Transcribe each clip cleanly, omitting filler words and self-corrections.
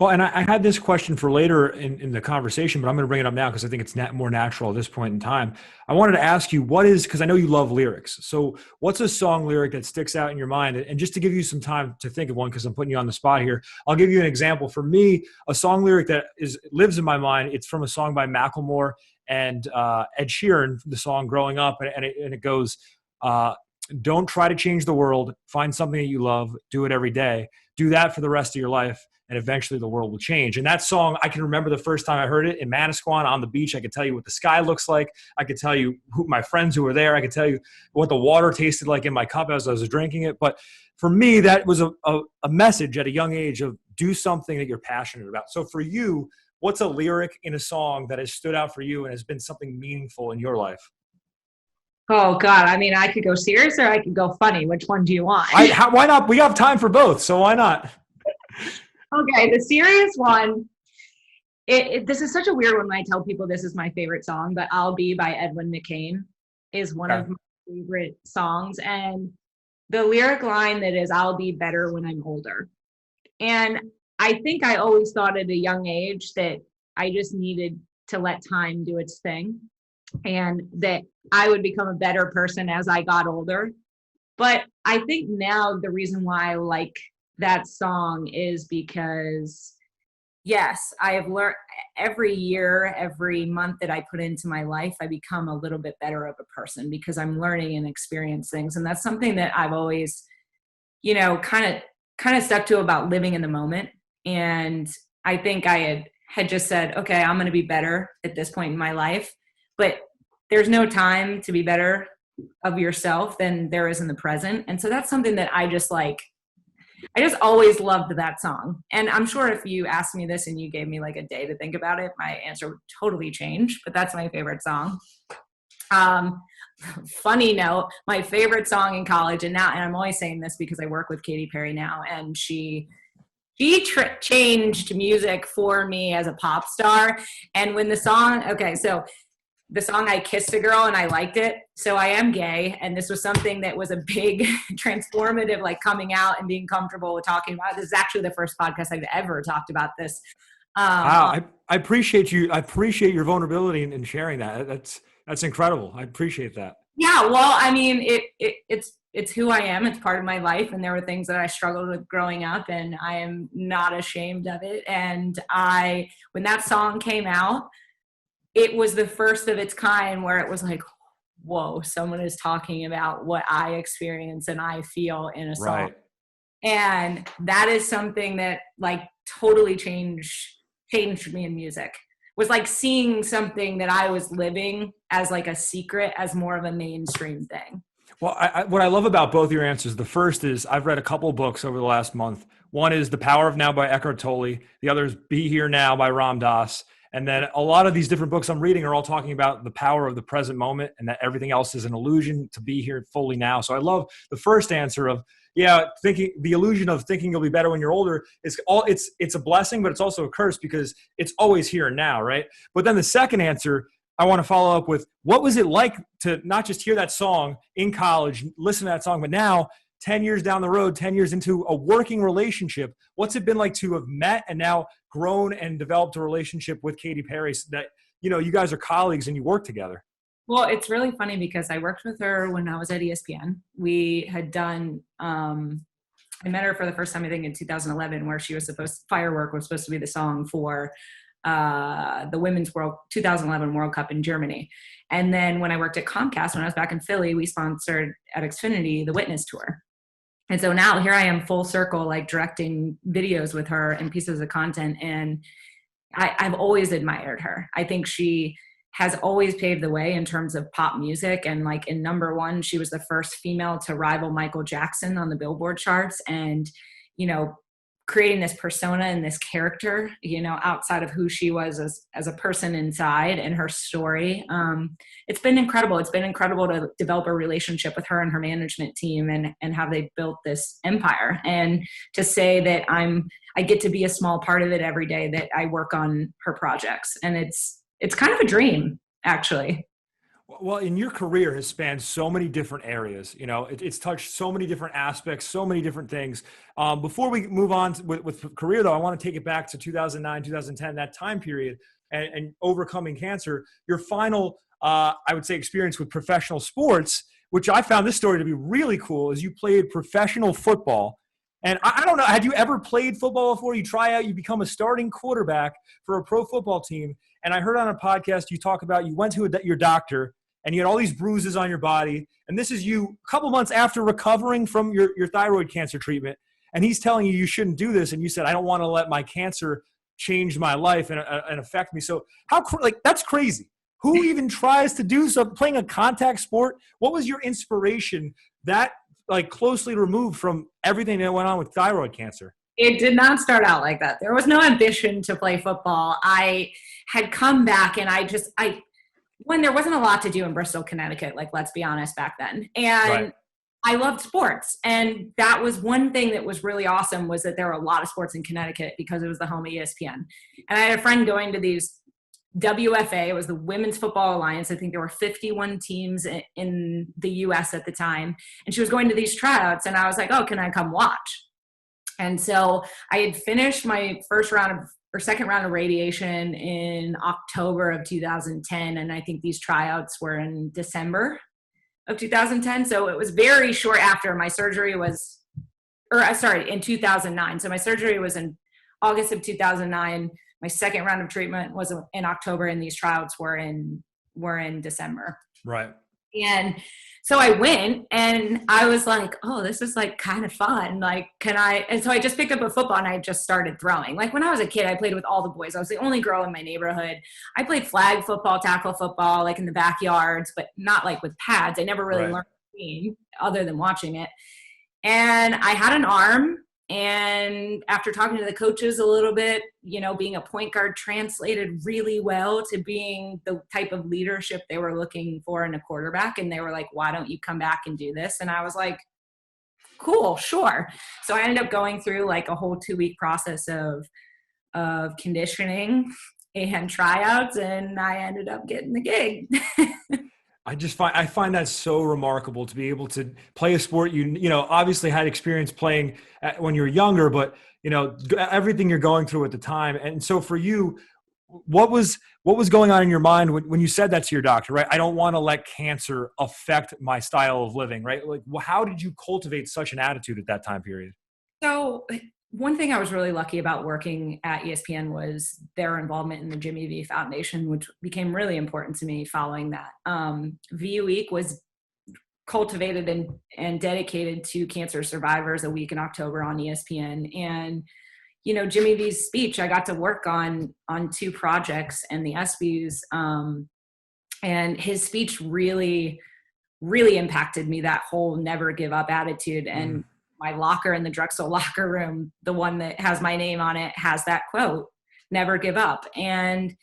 Well, and I had this question for later in the conversation, but I'm going to bring it up now because I think it's more natural at this point in time. I wanted to ask you, because I know you love lyrics. So what's a song lyric that sticks out in your mind? And just to give you some time to think of one, because I'm putting you on the spot here, I'll give you an example. For me, a song lyric that lives in my mind, it's from a song by Macklemore and Ed Sheeran, the song Growing Up. And it goes, don't try to change the world. Find something that you love. Do it every day. Do that for the rest of your life, and eventually the world will change. And that song, I can remember the first time I heard it in Manasquan on the beach. I could tell you what the sky looks like. I could tell you who my friends who were there. I could tell you what the water tasted like in my cup as I was drinking it. But for me, that was a message at a young age of do something that you're passionate about. So for you, what's a lyric in a song that has stood out for you and has been something meaningful in your life? Oh God. I mean, I could go serious or I could go funny. Which one do you want? Why not? We have time for both, so why not? Okay. The serious one. This is such a weird one when I tell people this is my favorite song, but I'll Be by Edwin McCain is one of my favorite songs. And the lyric line that is, I'll be better when I'm older. And I think I always thought at a young age that I just needed to let time do its thing and that I would become a better person as I got older. But I think now the reason why I like that song is because, yes, I have learned every year, every month that I put into my life, I become a little bit better of a person because I'm learning and experience things. And that's something that I've always, kind of stuck to about living in the moment. And I think I had just said, okay, I'm going to be better at this point in my life. But there's no time to be better of yourself than there is in the present. And so that's something that I just always loved that song. And I'm sure if you asked me this and you gave me like a day to think about it, my answer would totally change, but that's my favorite song. Funny note, my favorite song in college, and I'm always saying this because I work with Katy Perry now, and she changed music for me as a pop star. And when the song I Kissed a Girl and I liked it. So I am gay. And this was something that was a big transformative, like coming out and being comfortable with talking about. This is actually the first podcast I've ever talked about this. Wow. I appreciate you. I appreciate your vulnerability in sharing that. That's incredible. I appreciate that. Yeah. Well, I mean, it's who I am. It's part of my life. And there were things that I struggled with growing up, and I am not ashamed of it. And when that song came out, it was the first of its kind where it was like, whoa, someone is talking about what I experience and I feel in a song. Right. And that is something that like totally changed me in music. It was like seeing something that I was living as like a secret as more of a mainstream thing. Well, what I love about both your answers, the first is I've read a couple of books over the last month. One is The Power of Now by Eckhart Tolle. The other is Be Here Now by Ram Dass. And then a lot of these different books I'm reading are all talking about the power of the present moment and that everything else is an illusion to be here fully now. So I love the first answer of, thinking the illusion of thinking you'll be better when you're older it's a blessing, but it's also a curse because it's always here and now, right? But then the second answer, I want to follow up with, what was it like to not just hear that song in college, listen to that song, but now 10 years down the road, 10 years into a working relationship, what's it been like to have met and now grown and developed a relationship with Katy Perry so that, you guys are colleagues and you work together? Well, it's really funny because I worked with her when I was at ESPN. We had done, I met her for the first time, I think in 2011, where Firework was supposed to be the song for the Women's 2011 World Cup in Germany. And then when I worked at Comcast, when I was back in Philly, we sponsored at Xfinity the Witness Tour. And so now here I am full circle, like directing videos with her and pieces of content. And I've always admired her. I think she has always paved the way in terms of pop music. And like in number one, she was the first female to rival Michael Jackson on the Billboard charts. And, creating this persona and this character, outside of who she was as a person inside and her story. It's been incredible. It's been incredible to develop a relationship with her and her management team and how they built this empire. And to say that I get to be a small part of it every day, that I work on her projects. And it's kind of a dream, actually. Well, in your career has spanned so many different areas. You know, it's touched so many different aspects, so many different things. Before we move on with career, though, I want to take it back to 2009, 2010, that time period, and overcoming cancer. Your final, I would say, experience with professional sports, which I found this story to be really cool, is you played professional football. And I don't know, had you ever played football before? You try out, you become a starting quarterback for a pro football team. And I heard on a podcast you talk about you went to your doctor and you had all these bruises on your body. And this is you a couple months after recovering from your thyroid cancer treatment. And he's telling you shouldn't do this. And you said, I don't want to let my cancer change my life and affect me. So that's crazy. Who even tries to do something, playing a contact sport? What was your inspiration that closely removed from everything that went on with thyroid cancer? It did not start out like that. There was no ambition to play football. I had come back and when there wasn't a lot to do in Bristol, Connecticut, let's be honest, back then. And right. I loved sports. And that was one thing that was really awesome, was that there were a lot of sports in Connecticut because it was the home of ESPN. And I had a friend going to these WFA, it was the Women's Football Alliance. I think there were 51 teams in the US at the time. And she was going to these tryouts and I was like, oh, can I come watch? And so I had finished my second round of radiation in October of 2010. And I think these tryouts were in December of 2010. So it was very short after my surgery was, in 2009. So my surgery was in August of 2009. My second round of treatment was in October and these tryouts were in December. Right. And so I went and I was like, oh, this is kind of fun. And so I just picked up a football and I just started throwing. When I was a kid, I played with all the boys. I was the only girl in my neighborhood. I played flag football, tackle football, in the backyards, but not with pads. I never really learned the game other than watching it. And I had an arm. And after talking to the coaches a little bit, being a point guard translated really well to being the type of leadership they were looking for in a quarterback. And they were like, why don't you come back and do this? And I was like, cool, sure. So I ended up going through a whole 2-week process of conditioning and tryouts, and I ended up getting the gig. I find that so remarkable to be able to play a sport you obviously had experience playing when you were younger, but everything you're going through at the time. And so for you, what was going on in your mind when you said that to your doctor, right? I don't want to let cancer affect my style of living, right? How did you cultivate such an attitude at that time period? So one thing I was really lucky about working at ESPN was their involvement in the Jimmy V Foundation, which became really important to me following that. VU Week was cultivated and dedicated to cancer survivors a week in October on ESPN. And, Jimmy V's speech, I got to work on 2 projects and the ESPYs. And his speech really, really impacted me, that whole never give up attitude. And my locker in the Drexel locker room, the one that has my name on it, has that quote, never give up. And,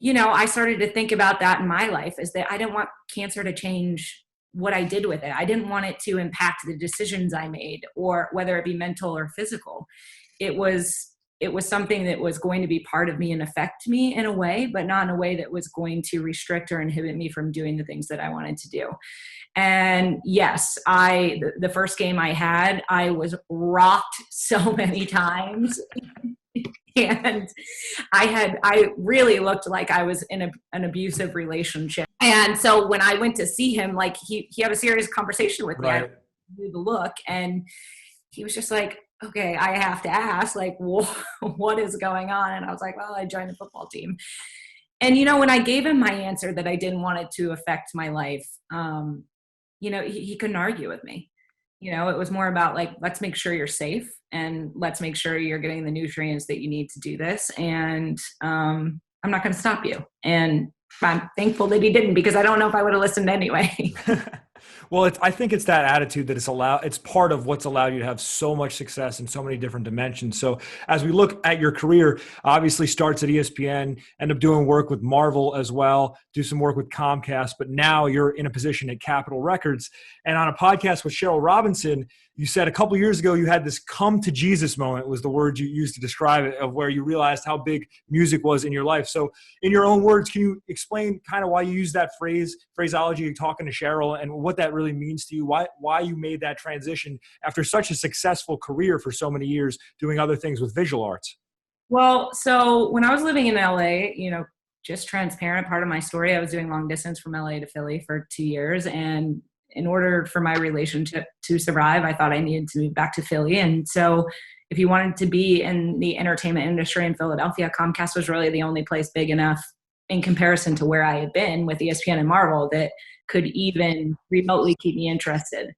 I started to think about that in my life, is that I didn't want cancer to change what I did with it. I didn't want it to impact the decisions I made, or whether it be mental or physical. It was something that was going to be part of me and affect me in a way, but not in a way that was going to restrict or inhibit me from doing the things that I wanted to do. And yes, the first game I had, I was rocked so many times. And I really looked like I was in an abusive relationship. And so when I went to see him, he had a serious conversation with me. Right. I knew the look, and he was just like, okay, I have to ask, what is going on? And I was like, well, I joined the football team. And, when I gave him my answer that I didn't want it to affect my life, he couldn't argue with me. It was more about let's make sure you're safe and let's make sure you're getting the nutrients that you need to do this. And I'm not going to stop you. And I'm thankful that he didn't, because I don't know if I would have listened anyway. Well, I think it's that attitude that it's part of what's allowed you to have so much success in so many different dimensions. So as we look at your career, obviously starts at ESPN, end up doing work with Marvel as well, do some work with Comcast, but now you're in a position at Capitol Records. And on a podcast with Cheryl Robinson, you said a couple of years ago you had this come to Jesus moment, was the word you used to describe it, of where you realized how big music was in your life. So in your own words, can you explain kind of why you use that phraseology, talking to Cheryl, and what that really means to you, why you made that transition after such a successful career for so many years doing other things with visual arts? Well, so when I was living in LA, just transparent part of my story, I was doing long distance from LA to Philly for 2 years. And in order for my relationship to survive, I thought I needed to move back to Philly. And so if you wanted to be in the entertainment industry in Philadelphia, Comcast was really the only place big enough in comparison to where I had been with ESPN and Marvel that could even remotely keep me interested.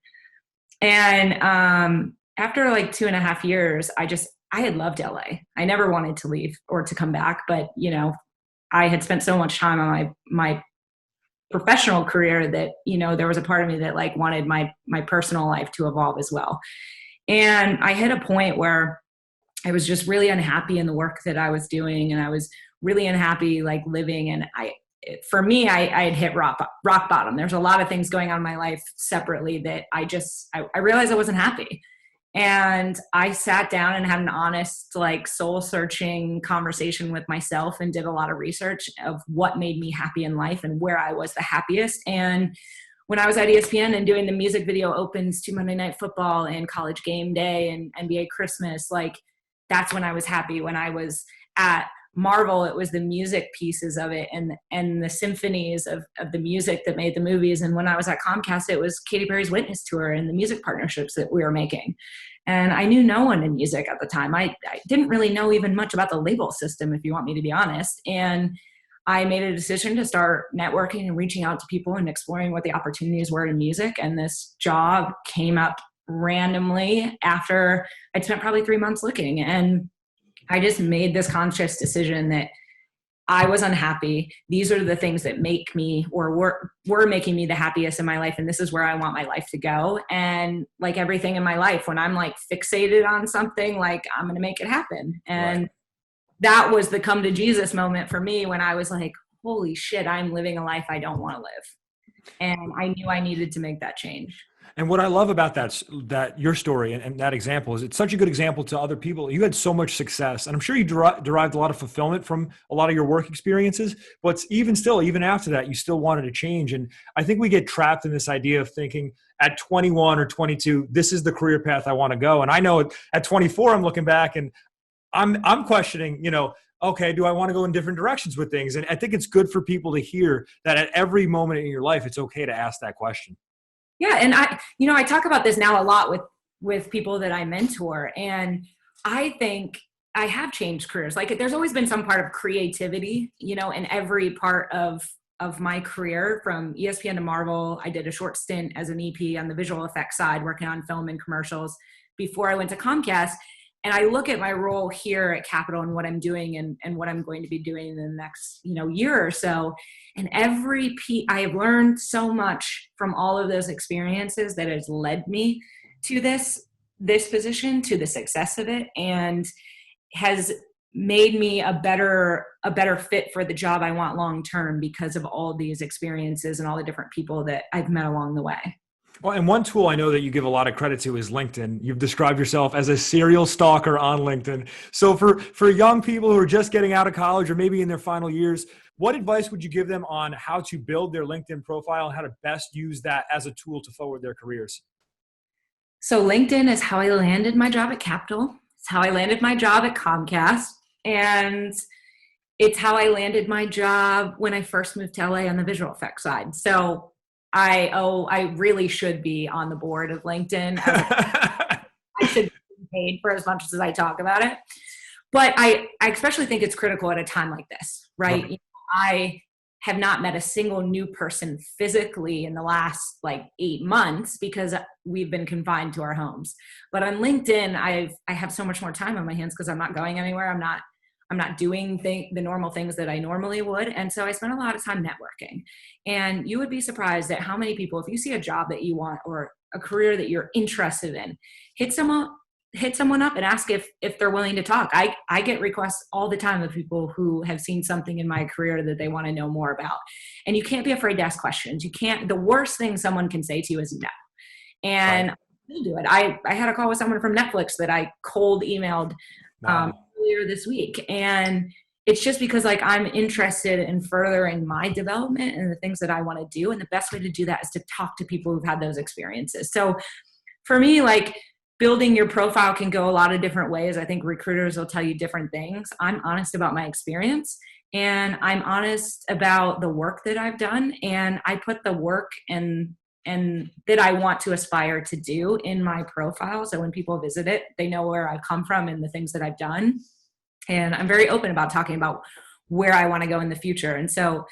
And after like 2.5 years, I had loved LA. I never wanted to leave or to come back, but I had spent so much time on my professional career that, there was a part of me that like wanted my personal life to evolve as well. And I hit a point where I was just really unhappy in the work that I was doing. And I was really unhappy, like living. And for me, I had hit rock bottom. There's a lot of things going on in my life separately that I realized I wasn't happy. And I sat down and had an honest, like soul searching conversation with myself and did a lot of research of what made me happy in life and where I was the happiest. And when I was at ESPN and doing the music video opens to Monday Night Football and College Game Day and NBA Christmas, like that's when I was happy. When I was at Marvel, it was the music pieces of it and the symphonies of the music that made the movies. And when I was at Comcast, it was Katy Perry's Witness Tour and the music partnerships that we were making. And I knew no one in music at the time. I didn't really know even much about the label system, if you want me to be honest. And I made a decision to start networking and reaching out to people and exploring what the opportunities were in music. And this job came up randomly after I'd spent probably 3 months looking. And I just made this conscious decision that I was unhappy. These are the things that make me or were making me the happiest in my life. And this is where I want my life to go. And like everything in my life, when I'm like fixated on something, like I'm going to make it happen. And right. That was the come to Jesus moment for me when I was like, holy shit, I'm living a life I don't want to live. And I knew I needed to make that change. And what I love about that your story and that example is it's such a good example to other people. You had so much success, and I'm sure you derived a lot of fulfillment from a lot of your work experiences, but even after that, you still wanted to change. And I think we get trapped in this idea of thinking at 21 or 22, this is the career path I want to go. And I know at 24, I'm looking back and I'm questioning, okay, do I want to go in different directions with things? And I think it's good for people to hear that at every moment in your life, it's okay to ask that question. Yeah. And I talk about this now a lot with people that I mentor. And I think I have changed careers. Like there's always been some part of creativity, in every part of my career from ESPN to Marvel. I did a short stint as an EP on the visual effects side, working on film and commercials before I went to Comcast. And I look at my role here at Capitol and what I'm doing and what I'm going to be doing in the next, year or so. And I have learned so much from all of those experiences that has led me to this position, to the success of it, and has made me a better fit for the job I want long term because of all these experiences and all the different people that I've met along the way. Well, and one tool I know that you give a lot of credit to is LinkedIn. You've described yourself as a serial stalker on LinkedIn. So for young people who are just getting out of college or maybe in their final years, what advice would you give them on how to build their LinkedIn profile and how to best use that as a tool to forward their careers? So LinkedIn is how I landed my job at Capitol. It's how I landed my job at Comcast. And it's how I landed my job when I first moved to LA on the visual effects side. So I really should be on the board of LinkedIn. I should be paid for as much as I talk about it. But I especially think it's critical at a time like this, right? Okay. I have not met a single new person physically in the last 8 months because we've been confined to our homes. But on LinkedIn, I have so much more time on my hands because I'm not going anywhere. I'm not doing the normal things that I normally would. And so I spend a lot of time networking. And you would be surprised at how many people, if you see a job that you want or a career that you're interested in, hit someone up and ask if they're willing to talk. I get requests all the time of people who have seen something in my career that they want to know more about. And you can't be afraid to ask questions. The worst thing someone can say to you is no. And right. still do it. I had a call with someone from Netflix that I cold emailed Wow. earlier this week. And it's just because like I'm interested in furthering my development and the things that I want to do. And the best way to do that is to talk to people who've had those experiences. So for me, like building your profile can go a lot of different ways. I think recruiters will tell you different things. I'm honest about my experience and I'm honest about the work that I've done. And I put the work and that I want to aspire to do in my profile. So when people visit it, they know where I've come from and the things that I've done. And I'm very open about talking about where I want to go in the future. And so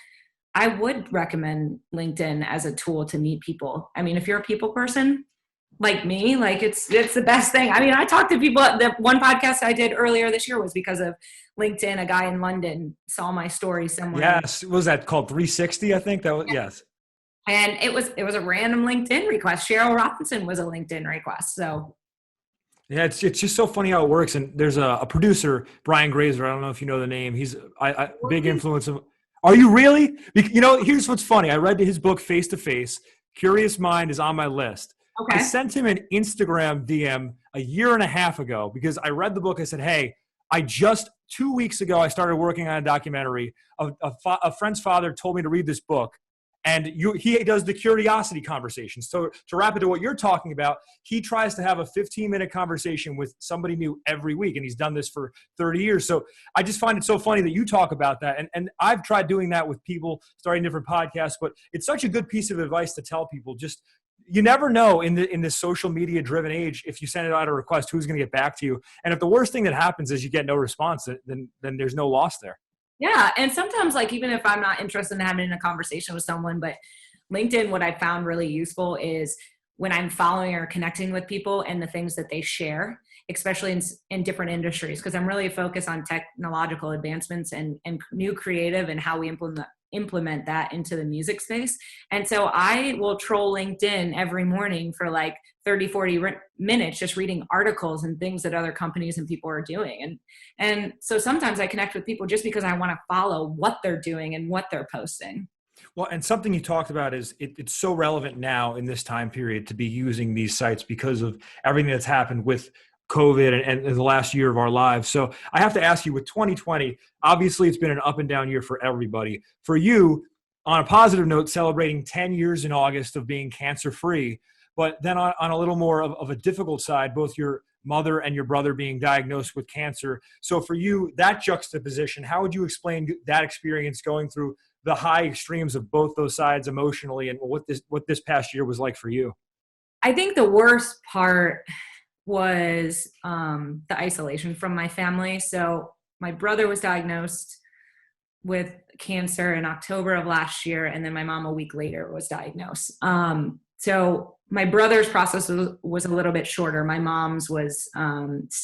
I would recommend LinkedIn as a tool to meet people. I mean, if you're a people person like me, like it's the best thing. I mean, I talked to people. The one podcast I did earlier this year was because of LinkedIn. A guy in London saw my story somewhere. Yes. What was that called? 360, I think that was, yes. And it was a random LinkedIn request. Cheryl Robinson was a LinkedIn request. So Yeah, it's just so funny how it works. And there's a producer, Brian Grazer. I don't know if you know the name. He's I big influence of. Are you really? You know, here's what's funny. I read his book Face to Face. Curious Mind is on my list. I okay. sent him an Instagram DM a year and a half ago because I read the book. I said, hey, I just 2 weeks ago I started working on a documentary. A friend's father told me to read this book. And he does the curiosity conversation. So to wrap it to what you're talking about, he tries to have a 15-minute conversation with somebody new every week. And he's done this for 30 years. So I just find it so funny that you talk about that. And I've tried doing that with people, starting different podcasts. But it's such a good piece of advice to tell people. Just you never know in this social media driven age, if you send it out a request, who's going to get back to you. And if the worst thing that happens is you get no response, then there's no loss there. Yeah. And sometimes like, even if I'm not interested in having a conversation with someone, but LinkedIn, what I found really useful is when I'm following or connecting with people and the things that they share, especially in different industries, because I'm really focused on technological advancements and new creative and how we implement that into the music space. And so I will troll LinkedIn every morning for like 30, 40 minutes, just reading articles and things that other companies and people are doing. And so sometimes I connect with people just because I want to follow what they're doing and what they're posting. Well, and something you talked about is it's so relevant now in this time period to be using these sites because of everything that's happened with COVID and the last year of our lives. So I have to ask you, with 2020, obviously it's been an up and down year for everybody. For you, on a positive note, celebrating 10 years in August of being cancer-free, but then on a little more of a difficult side, both your mother and your brother being diagnosed with cancer. So for you, that juxtaposition, how would you explain that experience going through the high extremes of both those sides emotionally, and what this past year was like for you? I think the worst part was the isolation from my family. So my brother was diagnosed with cancer in October of last year, and then my mom a week later was diagnosed. So my brother's process was a little bit shorter. My mom's was,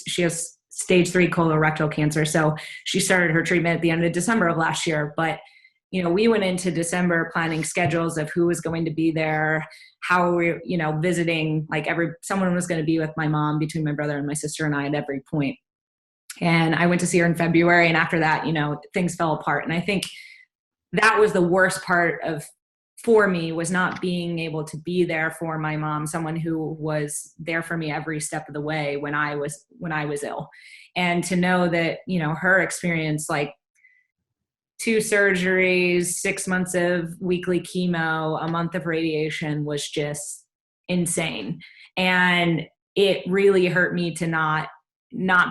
she has stage 3 colorectal cancer. So she started her treatment at the end of December of last year. But, you know, we went into December planning schedules of who was going to be there, how we, you know, visiting, like someone was going to be with my mom between my brother and my sister and I at every point. And I went to see her in February. And after that, you know, things fell apart. And I think that was the worst part for me, was not being able to be there for my mom, someone who was there for me every step of the way when I was ill. And to know that, you know, her experience, like 2 surgeries, 6 months of weekly chemo, a month of radiation, was just insane. And it really hurt me to not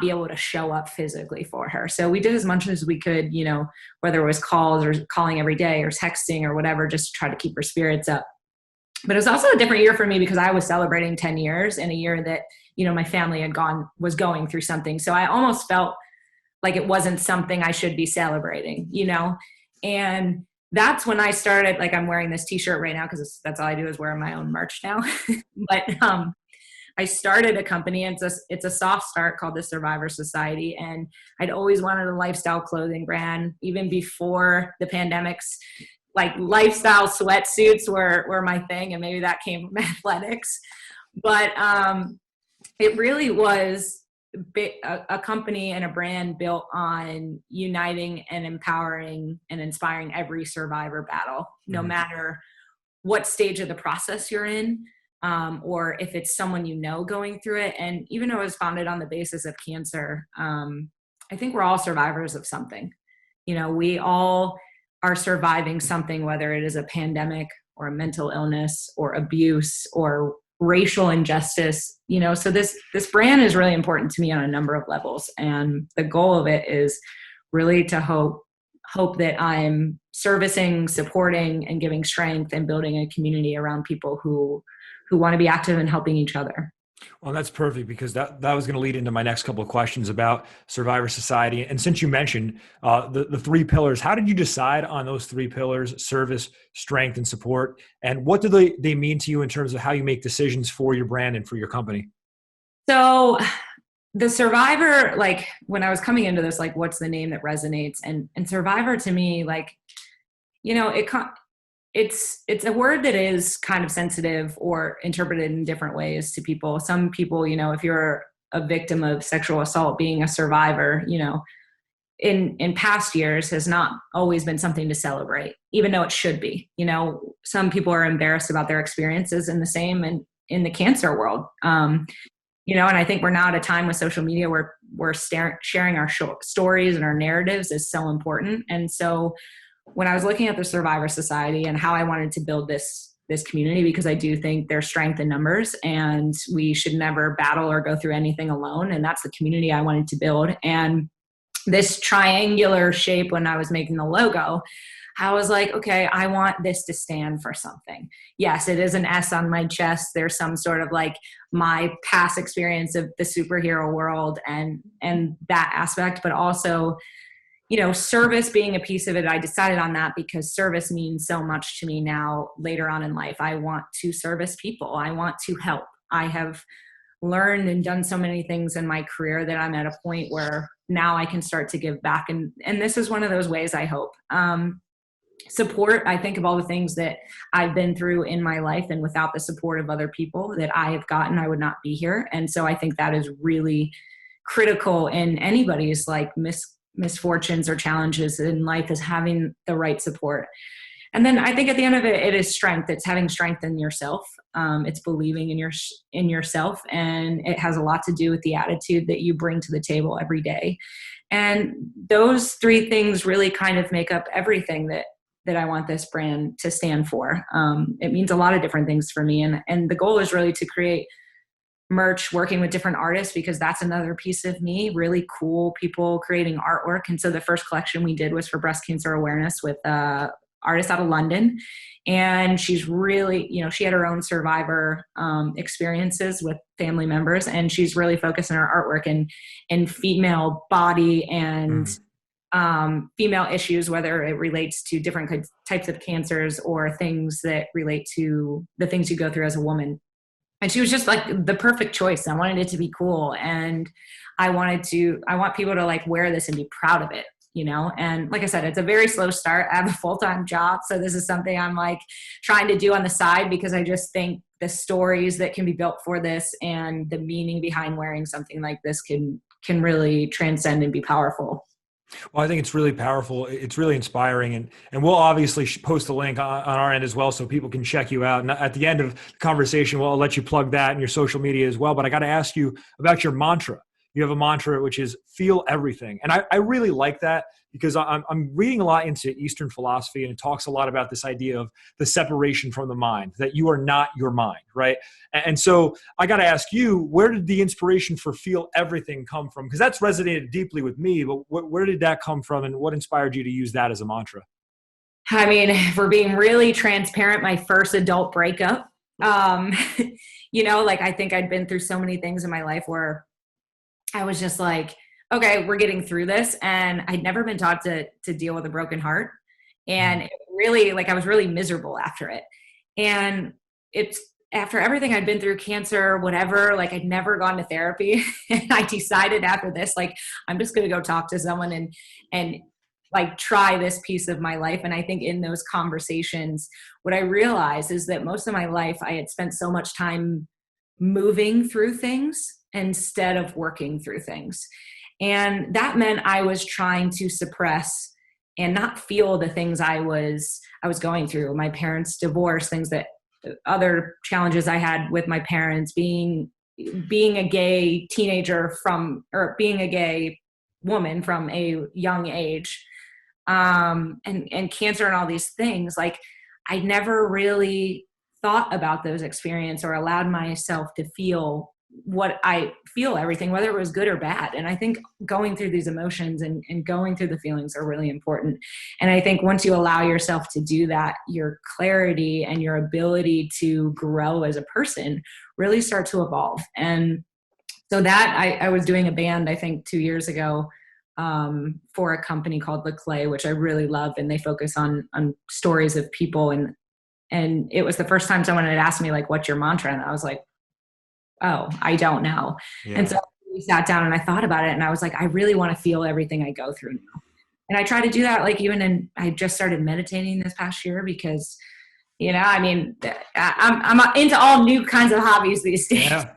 be able to show up physically for her. So we did as much as we could, you know, whether it was calls or calling every day or texting or whatever, just to try to keep her spirits up. But it was also a different year for me because I was celebrating 10 years in a year that, you know, my family was going through something. So I almost felt like it wasn't something I should be celebrating, you know? And that's when I started, like, I'm wearing this t-shirt right now because that's all I do is wear my own merch now. But I started a company, and it's a soft start called the Survivor Society. And I'd always wanted a lifestyle clothing brand, even before the pandemics. Like, lifestyle sweatsuits were my thing, and maybe that came from athletics. But it really was a company and a brand built on uniting and empowering and inspiring every survivor battle, no matter what stage of the process you're in. or if it's someone you know going through it. And even though it was founded on the basis of cancer, I think we're all survivors of something. You know, we all are surviving something, whether it is a pandemic or a mental illness or abuse or racial injustice, you know. So this brand is really important to me on a number of levels. And the goal of it is really to hope that I'm servicing, supporting, and giving strength and building a community around people who want to be active and helping each other. Well, that's perfect, because that was going to lead into my next couple of questions about Survivor Society. And since you mentioned the three pillars, how did you decide on those three pillars: service, strength, and support? And what do they mean to you in terms of how you make decisions for your brand and for your company? So the Survivor, like when I was coming into this, like what's the name that resonates? And Survivor to me, like, you know, it's a word that is kind of sensitive or interpreted in different ways to people. Some people, you know, if you're a victim of sexual assault, being a survivor, you know, in past years has not always been something to celebrate, even though it should be. You know, some people are embarrassed about their experiences, and the same in the cancer world. You know, and I think we're now at a time with social media where we're sharing our stories and our narratives is so important. And so when I was looking at the Survivor Society and how I wanted to build this community, because I do think there's strength in numbers and we should never battle or go through anything alone. And that's the community I wanted to build. And this triangular shape, when I was making the logo, I was like, okay, I want this to stand for something. Yes, it is an S on my chest. There's some sort of like my past experience of the superhero world and that aspect, but also, you know, service being a piece of it. I decided on that because service means so much to me now later on in life. I want to service people. I want to help. I have learned and done so many things in my career that I'm at a point where now I can start to give back. And this is one of those ways, I hope. Support, I think of all the things that I've been through in my life, and without the support of other people that I have gotten, I would not be here. And so I think that is really critical in anybody's like misfortunes or challenges in life, is having the right support. And then I think at the end of it, it is strength. It's having strength in yourself. It's believing in yourself. And it has a lot to do with the attitude that you bring to the table every day. And those three things really kind of make up everything that I want this brand to stand for. It means a lot of different things for me. And the goal is really to create merch, working with different artists, because that's another piece of me, really cool people creating artwork. And so the first collection we did was for breast cancer awareness with artist out of London. And she's really, you know, she had her own survivor experiences with family members, and she's really focused on her artwork and female body and female issues, whether it relates to different types of cancers or things that relate to the things you go through as a woman. And she was just like the perfect choice. I wanted it to be cool. And I want people to like wear this and be proud of it, you know? And like I said, it's a very slow start. I have a full-time job. So this is something I'm like trying to do on the side, because I just think the stories that can be built for this and the meaning behind wearing something like this can really transcend and be powerful. Well, I think it's really powerful. It's really inspiring. And we'll obviously post a link on our end as well, so people can check you out. And at the end of the conversation, we'll let you plug that and your social media as well. But I got to ask you about your mantra. You have a mantra, which is feel everything. And I really like that, because I'm reading a lot into Eastern philosophy, and it talks a lot about this idea of the separation from the mind, that you are not your mind, right? And so I got to ask you, where did the inspiration for feel everything come from? Because that's resonated deeply with me, but where did that come from, and what inspired you to use that as a mantra? I mean, if we're being really transparent, my first adult breakup, you know, like I think I'd been through so many things in my life where I was just like, okay, we're getting through this. And I'd never been taught to deal with a broken heart. And it really, like, I was really miserable after it. And it's after everything I'd been through, cancer, whatever, like I'd never gone to therapy. And I decided after this, like, I'm just going to go talk to someone and like try this piece of my life. And I think in those conversations, what I realized is that most of my life I had spent so much time moving through things instead of working through things. And that meant I was trying to suppress and not feel the things I was going through. My parents' divorce, things that other challenges I had with my parents, being a gay teenager or being a gay woman from a young age, and cancer and all these things. Like, I never really thought about those experiences or allowed myself to feel what I feel, everything, whether it was good or bad. And I think going through these emotions and going through the feelings are really important. And I think once you allow yourself to do that, your clarity and your ability to grow as a person really start to evolve. And so that I was doing a band, I think 2 years ago, for a company called The Clay, which I really love. And they focus on stories of people. And it was the first time someone had asked me, like, what's your mantra? And I was like, oh, I don't know. Yeah. And so we sat down and I thought about it, and I was like, I really want to feel everything I go through now. And I try to do that, like, I just started meditating this past year because, I mean, I'm into all new kinds of hobbies these days. Yeah.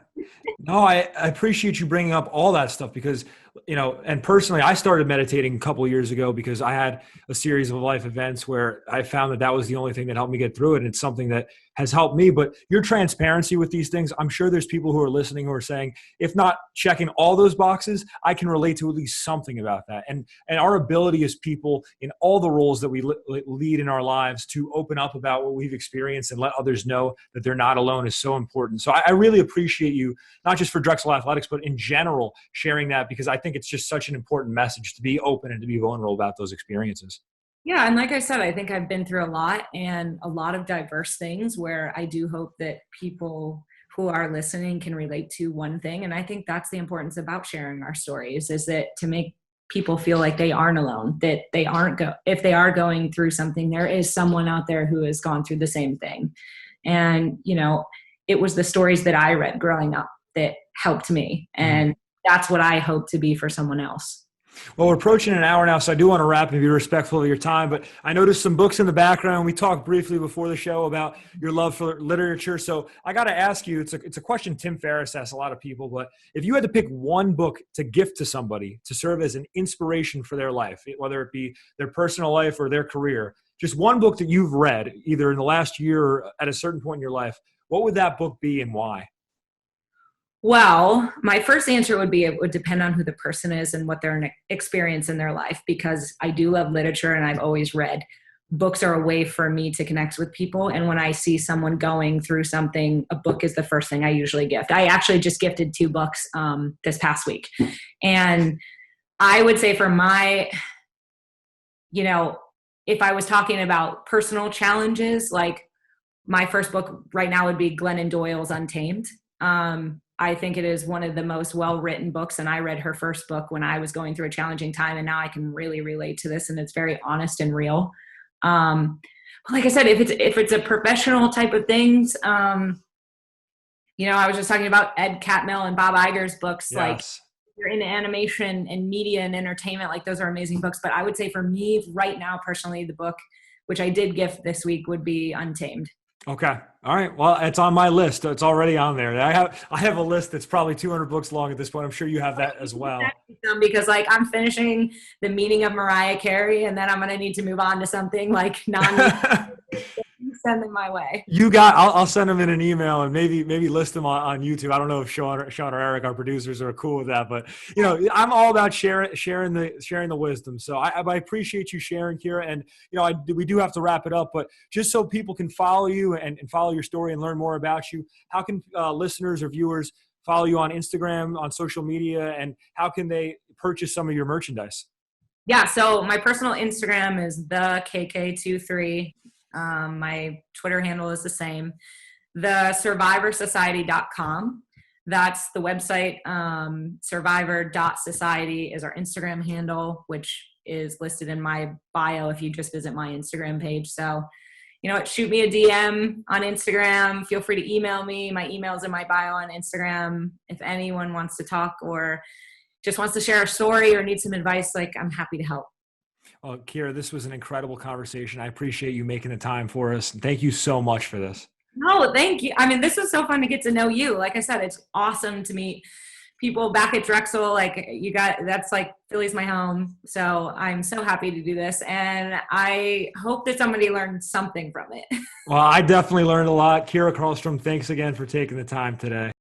No, I appreciate you bringing up all that stuff because, and personally, I started meditating a couple of years ago because I had a series of life events where I found that was the only thing that helped me get through it. And it's something that has helped me. But your transparency with these things, I'm sure there's people who are listening who are saying, if not checking all those boxes, I can relate to at least something about that. And our ability as people in all the roles that we lead in our lives to open up about what we've experienced and let others know that they're not alone is so important. So I really appreciate you, not just for Drexel Athletics, but in general, sharing that, because I think it's just such an important message to be open and to be vulnerable about those experiences. Yeah. And like I said, I think I've been through a lot and a lot of diverse things where I do hope that people who are listening can relate to one thing. And I think that's the importance about sharing our stories, is that to make people feel like they aren't alone, that they aren't if they are going through something, there is someone out there who has gone through the same thing. And, it was the stories that I read growing up that helped me. And that's what I hope to be for someone else. Well, we're approaching an hour now, so I do want to wrap and be respectful of your time. But I noticed some books in the background. We talked briefly before the show about your love for literature. So I got to ask you, it's a question Tim Ferriss asks a lot of people, but if you had to pick one book to gift to somebody to serve as an inspiration for their life, whether it be their personal life or their career, just one book that you've read either in the last year or at a certain point in your life, what would that book be and why? Well, my first answer would be, it would depend on who the person is and what their experience in their life, because I do love literature and I've always read. Books are a way for me to connect with people. And when I see someone going through something, a book is the first thing I usually gift. I actually just gifted 2 books this past week. And I would say for my, if I was talking about personal challenges, like my first book right now would be Glennon Doyle's Untamed. I think it is one of the most well-written books, and I read her first book when I was going through a challenging time, and now I can really relate to this, and it's very honest and real. But like I said, if it's a professional type of things, I was just talking about Ed Catmull and Bob Iger's books. Yes. Like, you're into animation and media and entertainment, like those are amazing books. But I would say for me right now, personally, the book, which I did gift this week, would be Untamed. Okay. All right. Well, it's on my list. It's already on there. I have a list that's probably 200 books long at this point. I'm sure you have that as well. Because I'm finishing The Meaning of Mariah Carey, and then I'm going to need to move on to something like send them my way. I'll send them in an email and maybe list them on YouTube. I don't know if Sean or Eric, our producers, are cool with that, but I'm all about sharing the wisdom. So I appreciate you sharing, Kira. And we do have to wrap it up, but just so people can follow you and follow your story and learn more about you, how can listeners or viewers follow you on Instagram, on social media, and how can they purchase some of your merchandise? Yeah. So my personal Instagram is the KK23. My Twitter handle is the same. The survivorsociety.com. That's the website. Survivor.society is our Instagram handle, which is listed in my bio if you just visit my Instagram page. So, shoot me a DM on Instagram. Feel free to email me. My email's in my bio on Instagram. If anyone wants to talk or just wants to share a story or need some advice, I'm happy to help. Well, Kira, this was an incredible conversation. I appreciate you making the time for us. And thank you so much for this. No, thank you. I mean, this was so fun to get to know you. Like I said, it's awesome to meet people back at Drexel, like that's like Philly's my home. So I'm so happy to do this. And I hope that somebody learned something from it. Well, I definitely learned a lot. Kira Karlstrom, thanks again for taking the time today.